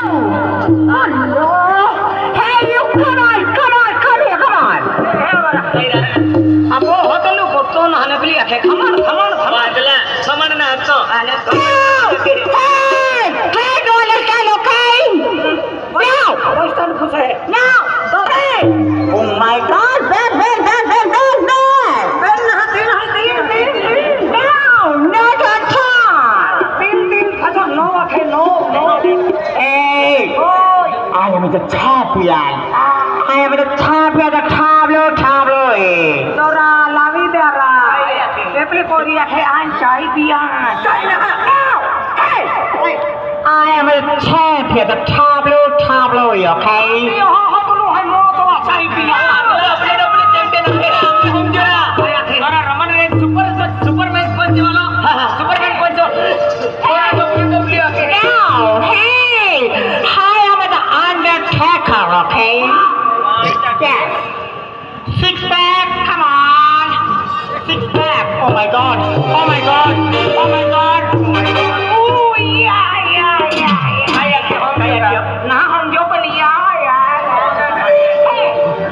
Oh no! Hey, you come on, come on, come here, come on. Apo hotel lu porton hane beli akhe. Come on. Saman na atso. Hey, hey, do you understand, okay? Now, now, hey! Oh my God, Ben! No, not Hey! I am the champion. I am the champion, the tableau. Dora lavi dara. Repli pori akhe an chai piya. I am the champion, the tableau, okay? Now, hey! I am the Undertaker, okay? Yes. Six pack, come on. Six pack. Oh my God. Oh my God. Oh my God. Oh yeah. Nah, hum jo bani ya.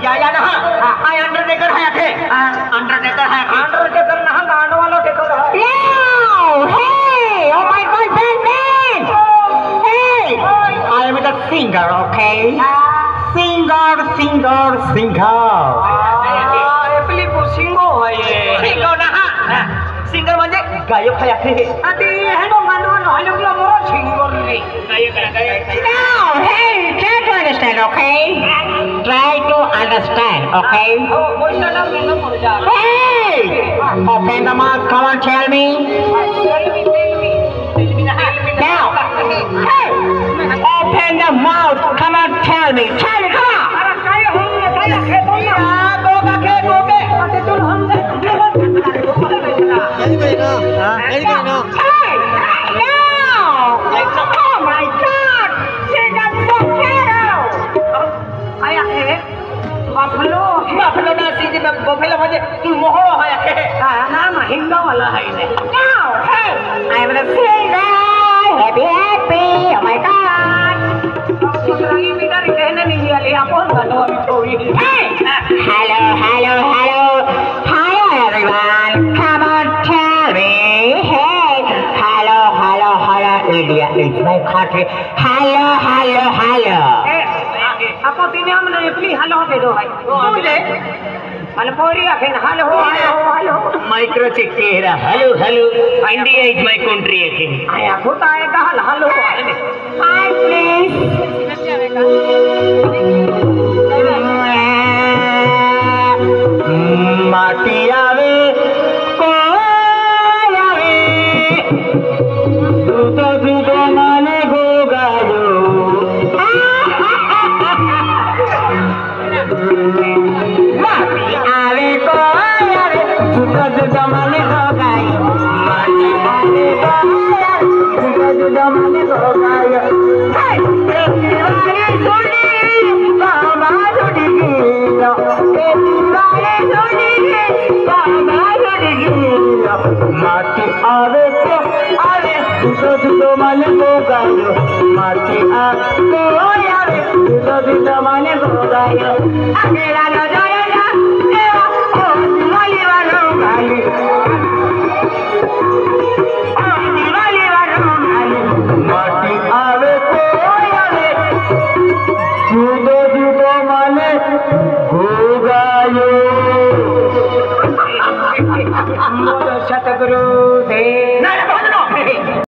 Yeah, nah. I Undertaker hai akhe. Undertaker hai. Undertaker nah gaand wala taker hai. Now, hey! Oh my God, Ben! Hey! I am the singer, okay? Singer. Repli ko singo hai ye. Singer nah. Singer म्हणजे गायक आहे akhe. Ati heno gaand wala halo moro singo ni. Now, hey, try to understand, okay? Try to understand, okay? Hey! Open the mouth, come on, tell me. Now, hey! Open the mouth, come on, tell me, come on! Hey! Now! Oh my God! Sing that volcano! Buffalo na siji buffalo म्हणजे तू मोहळो आहे ना महिंगा वाला आहे ने Now, hey! I'm the singer! Happy! Oh my God! दुसरी metre कहने नहीं आली आपण गाणं आम्ही थोडी Hey! Hello, everyone! Come on, tell me! Hey! Hello! India is my country! Hello! आपण तिने आम्हाला आपली हॅलो भेटो आहे तुझे मला पोरी आहे hello Micro Chekera! Hello! India is my country again! आया होता है का हॅलो Hi, please! माटी आवे कोयल आवे दूध माने गोगायो माटी आवे कोयल आवे दूध माने गोगायो माटी आवे कोयल आवे दूध माने गोगायो हाय वाले सोनी बाबा जोड़ी गिलो माटी आवे तो आवे दूध माने गोगायो माटी आवे आवे दूध माने गोगायो अकेला न जाए ना एवा ओ दिवाली वालों गाली माटी आवे तो आवे दूध माने गोगायो सतगुरु देव